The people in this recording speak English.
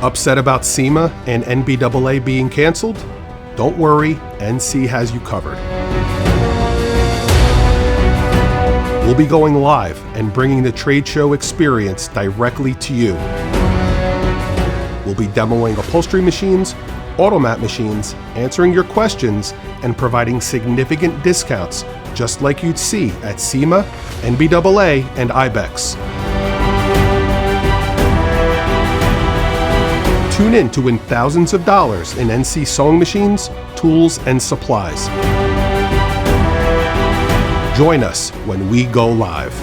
Upset about SEMA and NBAA being canceled? Don't worry, NC has you covered. We'll be going live and bringing the trade show experience directly to you. We'll be demoing upholstery machines, automat machines, answering your questions, and providing significant discounts, just like you'd see at SEMA, NBAA, and IBEX. Tune in to win thousands of dollars in NC sewing machines, tools, and supplies. Join us when we go live.